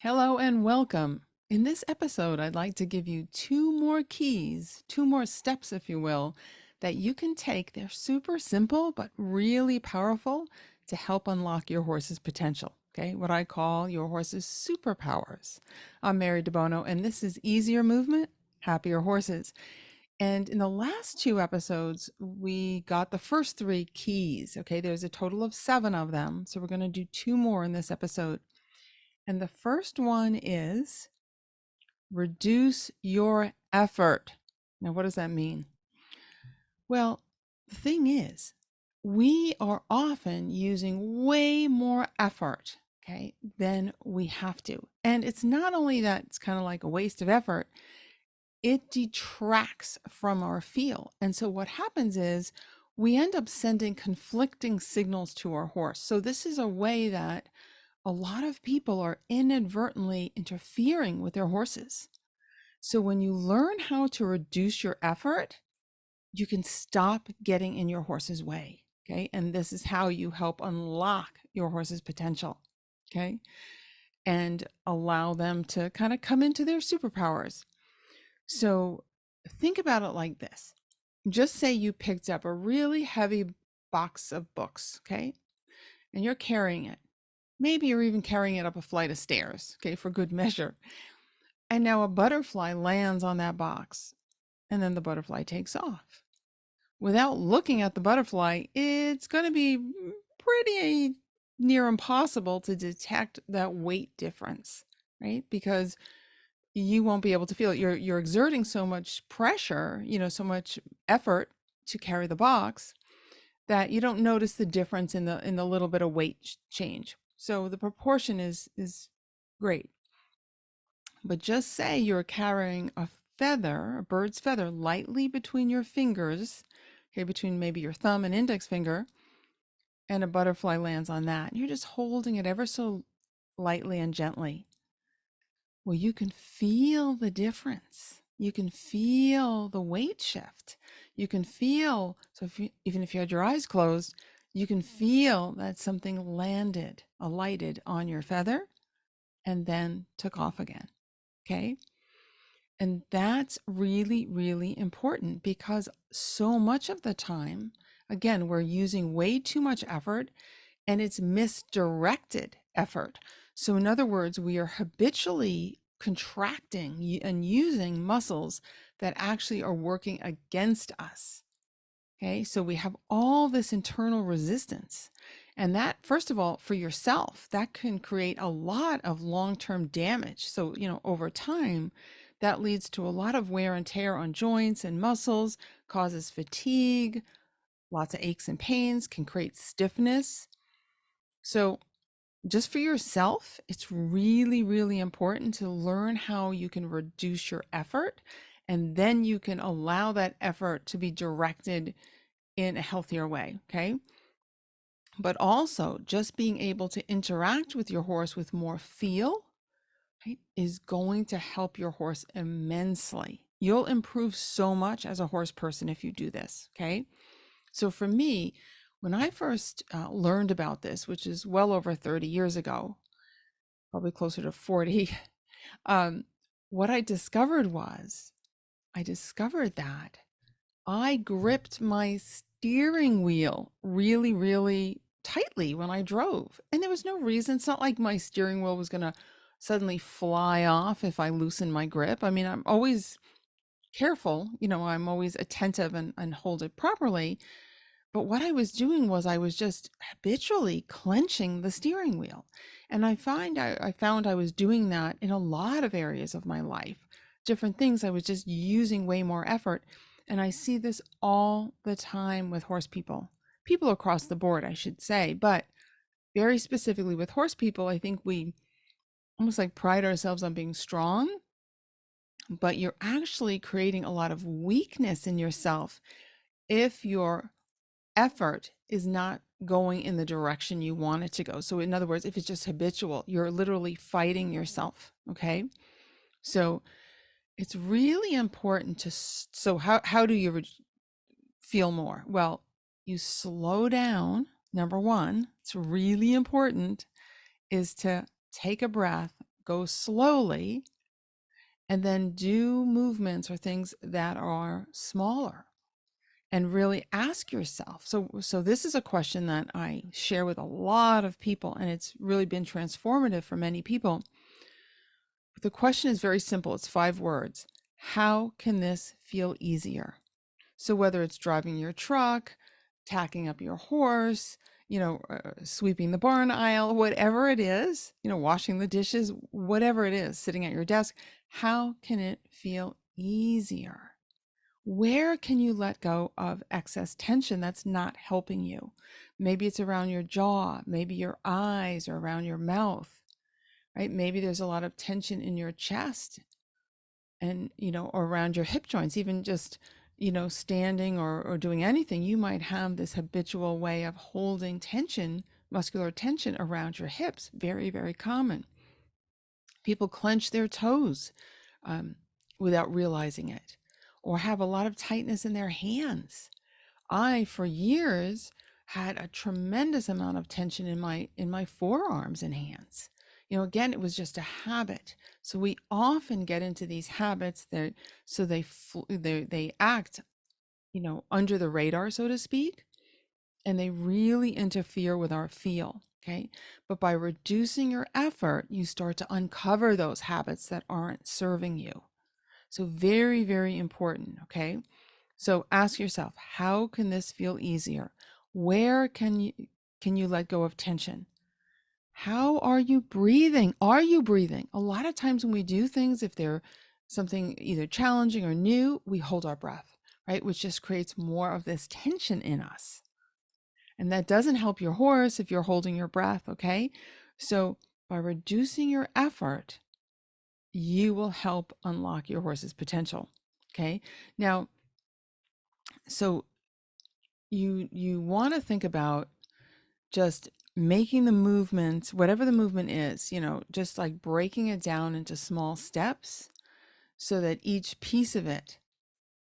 Hello and welcome. In this episode, I'd like to give you two more keys, two more steps, if you will, that you can take. They're super simple, but really powerful to help unlock your horse's potential. Okay, what I call your horse's superpowers. I'm Mary DeBono, and this is Easier Movement, Happier Horses. And in the last two episodes, we got the first three keys. Okay, there's a total of 7 of them. So we're going to do 2 more in this episode. And the first one is reduce your effort. Now, what does that mean? Well, the thing is, we are often using way more effort, okay, than we have to. And it's not only that it's kind of like a waste of effort, it detracts from our feel. And so what happens is we end up sending conflicting signals to our horse. So this is a way that a lot of people are inadvertently interfering with their horses. So when you learn how to reduce your effort, you can stop getting in your horse's way. Okay. And this is how you help unlock your horse's potential. Okay. And allow them to kind of come into their superpowers. So think about it like this. Just say you picked up a really heavy box of books. Okay. And you're carrying it. Maybe you're even carrying it up a flight of stairs, okay, for good measure. And now a butterfly lands on that box, and then the butterfly takes off. Without looking at the butterfly, it's going to be pretty near impossible to detect that weight difference, right? Because you won't be able to feel it. You're exerting so much pressure, so much effort to carry the box that you don't notice the difference in the little bit of weight change. So the proportion is great. But just say you're carrying a feather, a bird's feather, lightly between your fingers, okay, between maybe your thumb and index finger, and a butterfly lands on that. You're just holding it ever so lightly and gently. Well, you can feel the difference. You can feel the weight shift. You can feel, so even if you had your eyes closed, you can feel that something landed, alighted on your feather, and then took off again. Okay. And that's really, really important because so much of the time, again, we're using way too much effort and it's misdirected effort. So, in other words, we are habitually contracting and using muscles that actually are working against us. Okay, so we have all this internal resistance. And that, first of all, for yourself, that can create a lot of long term damage. So, over time, that leads to a lot of wear and tear on joints and muscles, causes fatigue, lots of aches and pains, can create stiffness. So, just for yourself, it's really, really important to learn how you can reduce your effort. And then you can allow that effort to be directed in a healthier way. Okay. But also, just being able to interact with your horse with more feel, right, is going to help your horse immensely. You'll improve so much as a horse person if you do this. Okay. So for me, when I first learned about this, which is well over 30 years ago, probably closer to 40, um, what I discovered that I gripped my steering wheel really, really tightly when I drove. And there was no reason. It's not like my steering wheel was going to suddenly fly off if I loosen my grip. I mean, I'm always careful, I'm always attentive and hold it properly. But what I was doing was I was just habitually clenching the steering wheel. And I found I was doing that in a lot of areas of my life. Different things, I was just using way more effort. And I see this all the time with horse people. People across the board, I should say, but very specifically with horse people, I think we almost like pride ourselves on being strong, but you're actually creating a lot of weakness in yourself if your effort is not going in the direction you want it to go. So in other words, if it's just habitual, you're literally fighting yourself. Okay. So it's really important to, so how do you feel more? Well, you slow down. Number one, it's really important is to take a breath, go slowly, and then do movements or things that are smaller, and really ask yourself. So this is a question that I share with a lot of people, and it's really been transformative for many people. The question is very simple. It's 5 words. How can this feel easier? So whether it's driving your truck, tacking up your horse, sweeping the barn aisle, whatever it is, washing the dishes, whatever it is, sitting at your desk, how can it feel easier? Where can you let go of excess tension that's not helping you? Maybe it's around your jaw, maybe your eyes, or around your mouth, right? Maybe there's a lot of tension in your chest and, or around your hip joints, even just, standing or doing anything. You might have this habitual way of holding tension, muscular tension around your hips. Very, very common. People clench their toes without realizing it, or have a lot of tightness in their hands. I, for years, had a tremendous amount of tension in my forearms and hands. Again, it was just a habit. So we often get into these habits that so they act, under the radar, so to speak, and they really interfere with our feel. Okay. But by reducing your effort, you start to uncover those habits that aren't serving you. So very, very important. Okay. So ask yourself, how can this feel easier? Where can you let go of tension? How are you breathing? Are you breathing? A lot of times when we do things, if they're something either challenging or new, we hold our breath, right? Which just creates more of this tension in us. And that doesn't help your horse if you're holding your breath, okay? So by reducing your effort, you will help unlock your horse's potential, okay? Now, so you want to think about just making the movement, whatever the movement is, just like breaking it down into small steps so that each piece of it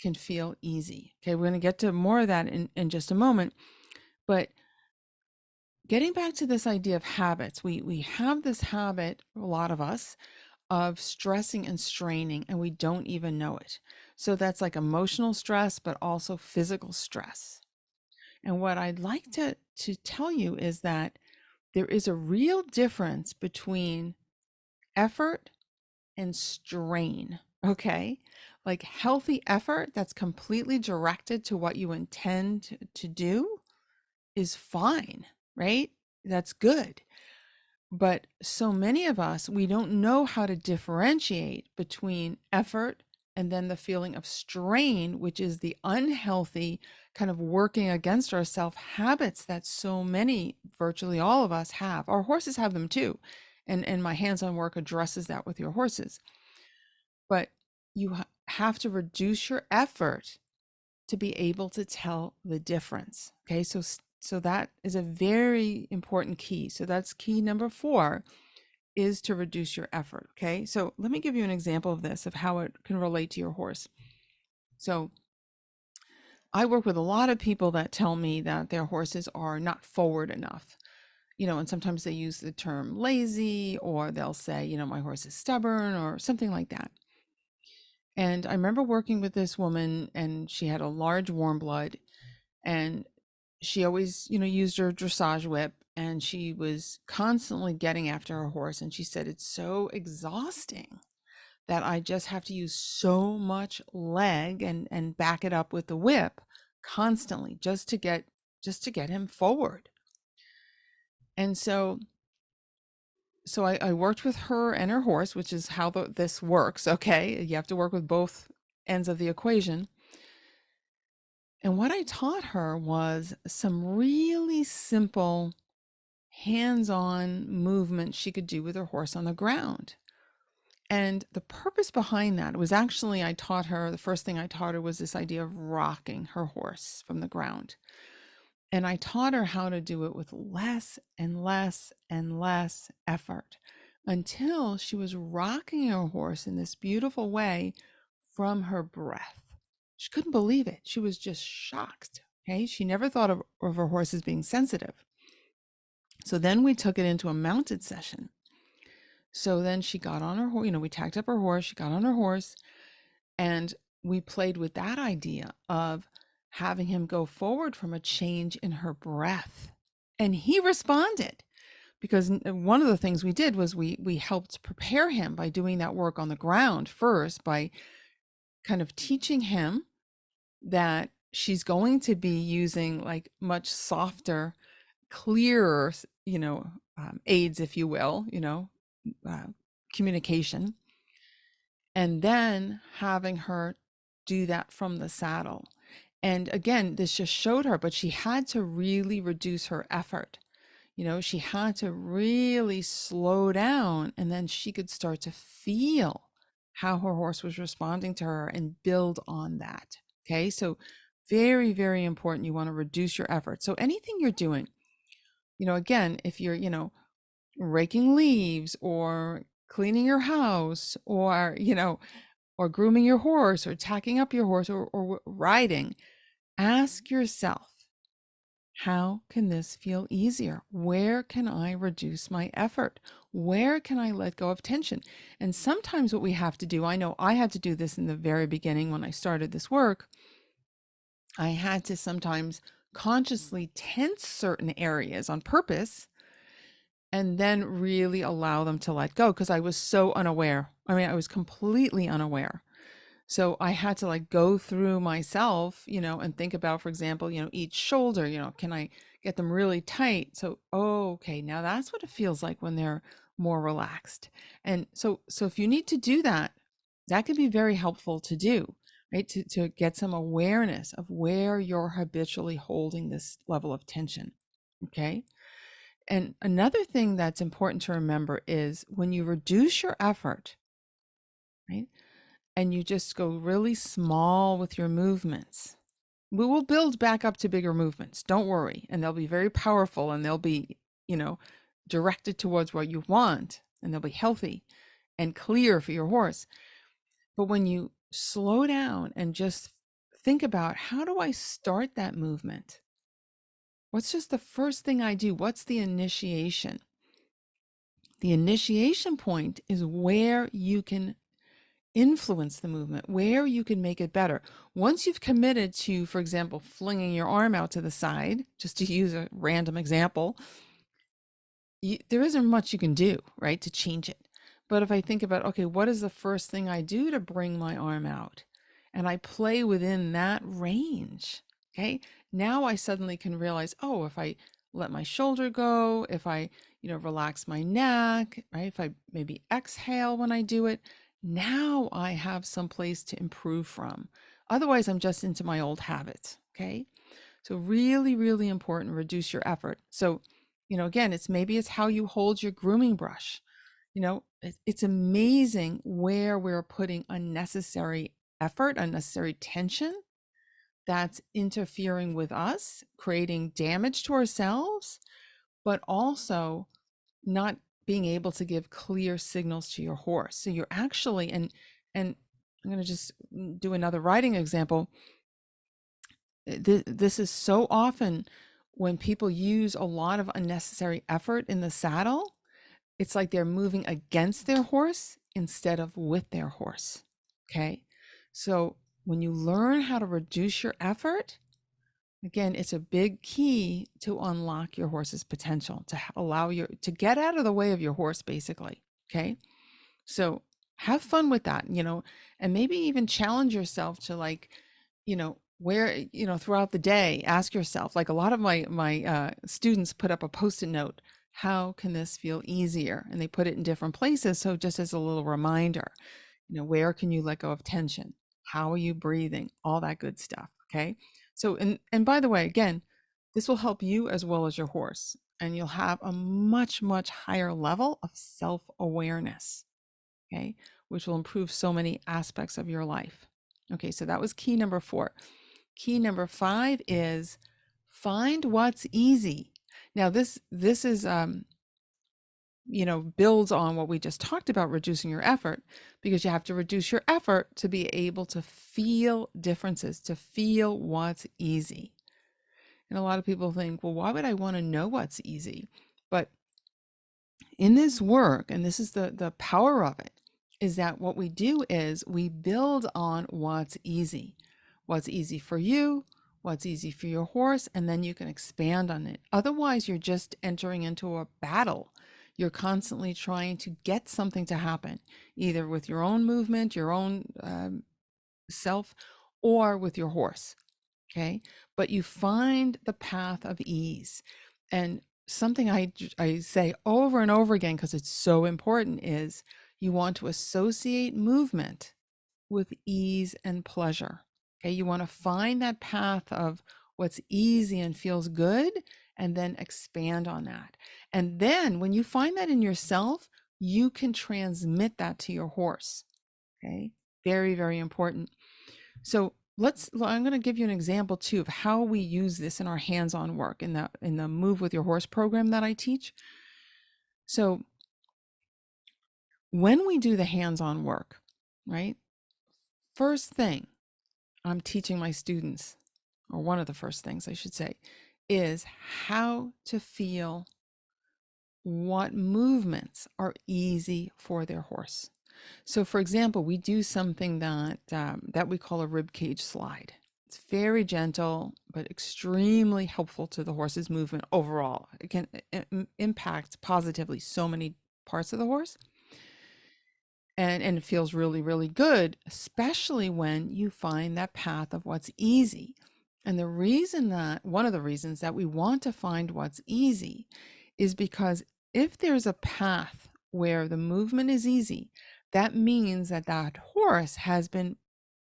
can feel easy. Okay, we're going to get to more of that in just a moment. But getting back to this idea of habits, we have this habit, a lot of us, of stressing and straining, and we don't even know it. So that's like emotional stress, but also physical stress. And what I'd like to tell you is that there is a real difference between effort and strain, okay? Like healthy effort that's completely directed to what you intend to do is fine, right? That's good. But so many of us, we don't know how to differentiate between effort and then the feeling of strain, which is the unhealthy kind of working against ourselves habits that so many, virtually all of us have. Our horses have them too. And my hands-on work addresses that with your horses. But you have to reduce your effort to be able to tell the difference. Okay, so that is a very important key. So that's key number 4, is to reduce your effort. Okay, so let me give you an example of this, of how it can relate to your horse. So I work with a lot of people that tell me that their horses are not forward enough, and sometimes they use the term lazy, or they'll say, my horse is stubborn, or something like that. And I remember working with this woman, and she had a large warm blood, and she always, used her dressage whip, and she was constantly getting after her horse. And she said, it's so exhausting that I just have to use so much leg and back it up with the whip constantly just to get him forward. And so I worked with her and her horse, which is how this works. Okay. You have to work with both ends of the equation. And what I taught her was some really simple hands-on movement she could do with her horse on the ground. And the purpose behind that was actually, the first thing I taught her was this idea of rocking her horse from the ground. And I taught her how to do it with less and less and less effort until she was rocking her horse in this beautiful way from her breath. She couldn't believe it. She was just shocked. Okay. She never thought of her horse as being sensitive. So then we took it into a mounted session. So then she got on her horse, we tacked up her horse, she got on her horse, and we played with that idea of having him go forward from a change in her breath. And he responded because one of the things we did was we helped prepare him by doing that work on the ground first, by kind of teaching him that she's going to be using like much softer, clearer, aids, if you will, uh, communication, and then having her do that from the saddle. And again, this just showed her, but she had to really reduce her effort. She had to really slow down, and then she could start to feel how her horse was responding to her and build on that. Okay. So very, very important. You want to reduce your effort. So anything you're doing, again, if you're, raking leaves or cleaning your house or grooming your horse or tacking up your horse or riding, ask yourself, how can this feel easier? Where can I reduce my effort? Where can I let go of tension? And sometimes what we have to do, I know I had to do this in the very beginning when I started this work, I had to sometimes consciously tense certain areas on purpose and then really allow them to let go because I was so unaware. I mean, I was completely unaware. So I had to like go through myself, and think about, for example, each shoulder, can I get them really tight? So, oh, okay, now that's what it feels like when they're more relaxed. And so if you need to do that, that can be very helpful to do, right? To get some awareness of where you're habitually holding this level of tension. Okay. And another thing that's important to remember is when you reduce your effort, right? And you just go really small with your movements, we will build back up to bigger movements. Don't worry. And they'll be very powerful and they'll be, directed towards what you want, and they'll be healthy and clear for your horse. But when you slow down and just think about, how do I start that movement? What's just the first thing I do? What's the initiation? The initiation point is where you can influence the movement, where you can make it better. Once you've committed to, for example, flinging your arm out to the side, just to use a random example, there isn't much you can do, right, to change it. But if I think about, okay, what is the first thing I do to bring my arm out? And I play within that range, okay? Now I suddenly can realize, oh, if I let my shoulder go, if I, relax my neck, right? If I maybe exhale when I do it, now I have some place to improve from. Otherwise, I'm just into my old habits, okay? So really, really important, reduce your effort. So, again, it's how you hold your grooming brush. It's amazing where we're putting unnecessary effort, unnecessary tension that's interfering with us, creating damage to ourselves, but also not being able to give clear signals to your horse. So you're actually, and I'm going to just do another riding example. This is so often when people use a lot of unnecessary effort in the saddle, it's like they're moving against their horse instead of with their horse. Okay. So when you learn how to reduce your effort, again, it's a big key to unlock your horse's potential, to allow to get out of the way of your horse, basically. Okay. So have fun with that, and maybe even challenge yourself to where, throughout the day, ask yourself, like a lot of my students put up a Post-it note, how can this feel easier? And they put it in different places. So just as a little reminder, where can you let go of tension? How are you breathing? All that good stuff. Okay. So, and by the way, again, this will help you as well as your horse, and you'll have a much, much higher level of self-awareness. Okay. Which will improve so many aspects of your life. Okay. So that was key number 4. Key number 5 is find what's easy. Now this is builds on what we just talked about, reducing your effort, because you have to reduce your effort to be able to feel differences, to feel what's easy. And a lot of people think, well, why would I want to know what's easy? But In this work, and this is the power of it, is that what we do is we build on what's easy for you, what's easy for your horse, and then you can expand on it. Otherwise, you're just entering into a battle. You're constantly trying to get something to happen, either with your own movement, your own self, or with your horse. Okay. But you find the path of ease. And something I say over and over again, because it's so important, is you want to associate movement with ease and pleasure. Okay. You want to find that path of what's easy and feels good, and then expand on that. And then when you find that in yourself, you can transmit that to your horse. Okay. Very, very important. So I'm going to give you an example too of how we use this in our hands-on work in the Move with Your Horse program that I teach. So when we do the hands-on work, right? First thing I'm teaching my students, or one of the first things I should say, is how to feel what movements are easy for their horse. So, for example, we do something that we call a rib cage slide. It's very gentle, but extremely helpful to the horse's movement overall. It can impact positively so many parts of the horse. And it feels really, really good, especially when you find that path of what's easy. And one of the reasons that we want to find what's easy is because if there's a path where the movement is easy, that means that that horse has been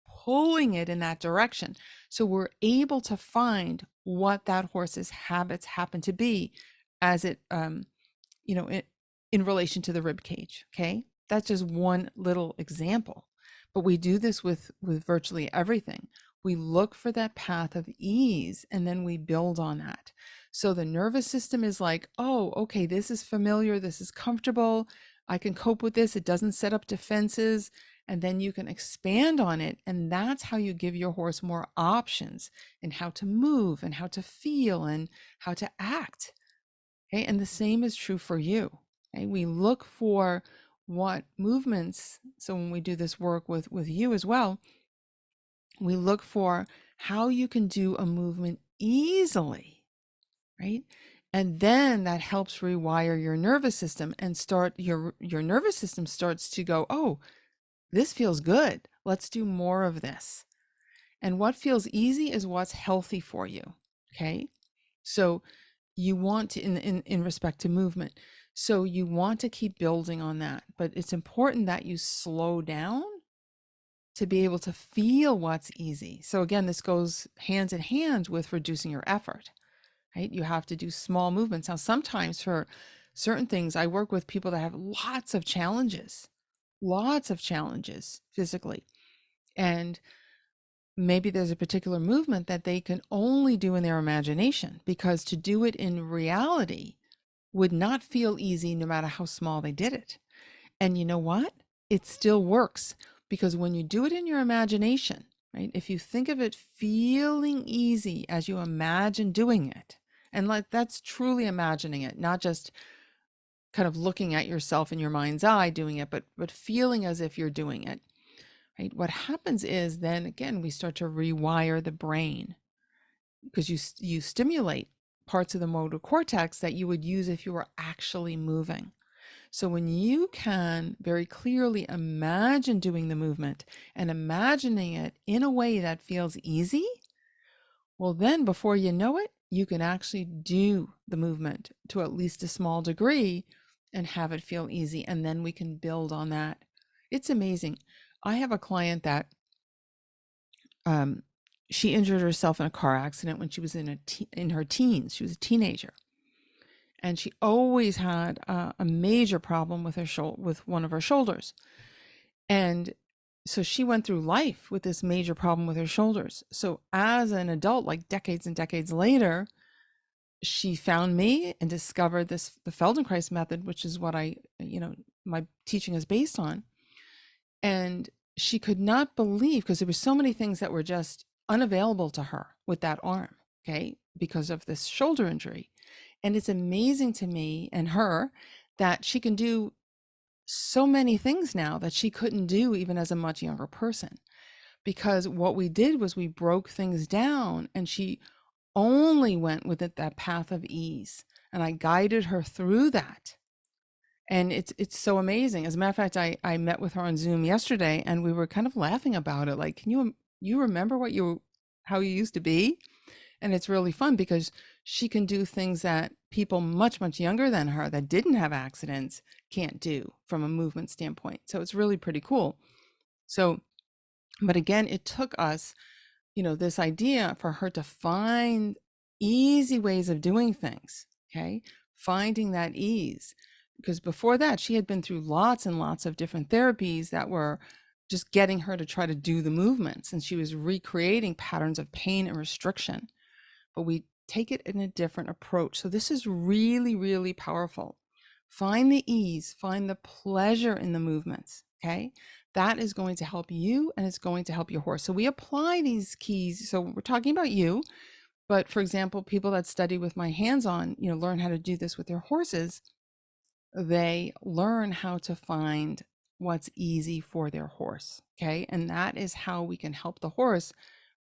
pulling it in that direction. So we're able to find what that horse's habits happen to be as it, in relation to the rib cage. Okay. That's just one little example, but we do this with virtually everything. We look for that path of ease, and then we build on that. So the nervous system is like, oh, okay, this is familiar. This is comfortable. I can cope with this. It doesn't set up defenses. And then you can expand on it. And that's how you give your horse more options in how to move and how to feel and how to act. Okay. And the same is true for you. Okay. We look for what movements. So when we do this work with you as well, we look for how you can do a movement easily, right? And then that helps rewire your nervous system, and start your nervous system starts to go, oh, this feels good. Let's do more of this. And what feels easy is what's healthy for you. Okay. So you want to, in respect to movement, so you want to keep building on that, but it's important that you slow down to be able to feel what's easy. So again, this goes hand in hand with reducing your effort, right? You have to do small movements. Now, sometimes for certain things, I work with people that have lots of challenges physically. And maybe there's a particular movement that they can only do in their imagination, because to do it in reality would not feel easy no matter how small they did it. And you know what? It still works, because when you do it in your imagination, right? If you think of it feeling easy as you imagine doing it, and like that's truly imagining it, not just kind of looking at yourself in your mind's eye doing it, but feeling as if you're doing it, right? What happens is then again, we start to rewire the brain, because you stimulate parts of the motor cortex that you would use if you were actually moving. So when you can very clearly imagine doing the movement and imagining it in a way that feels easy, well, then before you know it, you can actually do the movement to at least a small degree and have it feel easy. And then we can build on that. It's amazing. I have a client that she injured herself in a car accident when she was in her teens. She was a teenager. And she always had a major problem with with one of her shoulders. And so she went through life with this major problem with her shoulders. So as an adult, like decades and decades later, she found me and discovered the Feldenkrais method, which is what my teaching is based on. And she could not believe, because there were so many things that were just unavailable to her with that arm, okay, because of this shoulder injury. And it's amazing to me and her that she can do so many things now that she couldn't do even as a much younger person. Because what we did was we broke things down and she only went with it that path of ease. And I guided her through that. And it's so amazing. As a matter of fact, I met with her on Zoom yesterday and we were kind of laughing about it. Like, can you remember how you used to be? And it's really fun because she can do things that people much, much younger than her that didn't have accidents can't do from a movement standpoint. So it's really pretty cool. So, but again, it took us, this idea for her to find easy ways of doing things. Okay. Finding that ease. Because before that, she had been through lots and lots of different therapies that were just getting her to try to do the movements. And she was recreating patterns of pain and restriction. But we take it in a different approach. So this is really, really powerful. Find the ease, find the pleasure in the movements. Okay. That is going to help you and it's going to help your horse. So we apply these keys. So we're talking about you, but for example, people that study with my hands-on, learn how to do this with their horses. They learn how to find what's easy for their horse. Okay. And that is how we can help the horse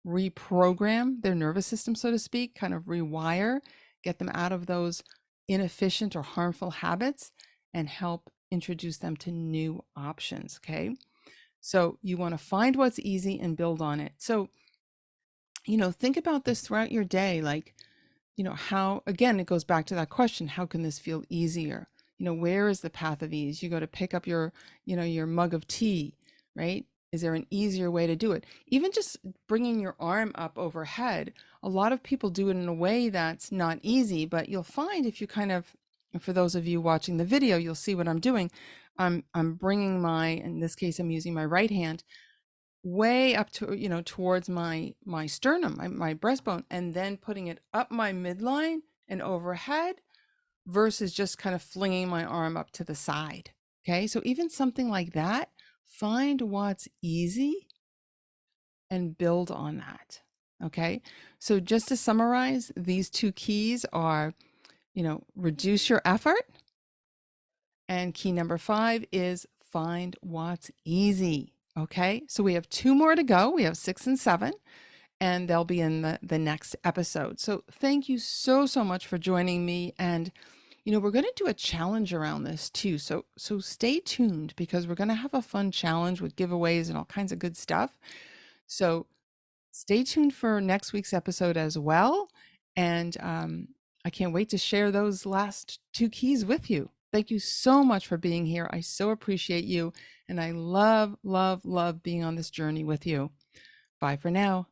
reprogram their nervous system, so to speak, kind of rewire, get them out of those inefficient or harmful habits and help introduce them to new options. Okay. So you want to find what's easy and build on it. So, think about this throughout your day. Like, how, again, it goes back to that question, how can this feel easier? Where is the path of ease? You go to pick up your mug of tea, right? Is there an easier way to do it? Even just bringing your arm up overhead, a lot of people do it in a way that's not easy, but you'll find if you kind of, for those of you watching the video, you'll see what I'm doing. I'm bringing in this case, I'm using my right hand way up to, towards my sternum, my breastbone, and then putting it up my midline and overhead versus just kind of flinging my arm up to the side. Okay. So even something like that, find what's easy and build on that. Okay. So just to summarize, these two keys are, reduce your effort. And key number 5 is find what's easy. Okay. So we have 2 more to go. We have 6 and 7, and they'll be in the next episode. So thank you so, so much for joining me. And we're going to do a challenge around this too. So stay tuned because we're going to have a fun challenge with giveaways and all kinds of good stuff. So stay tuned for next week's episode as well. And I can't wait to share those last 2 keys with you. Thank you so much for being here. I so appreciate you. And I love, love, love being on this journey with you. Bye for now.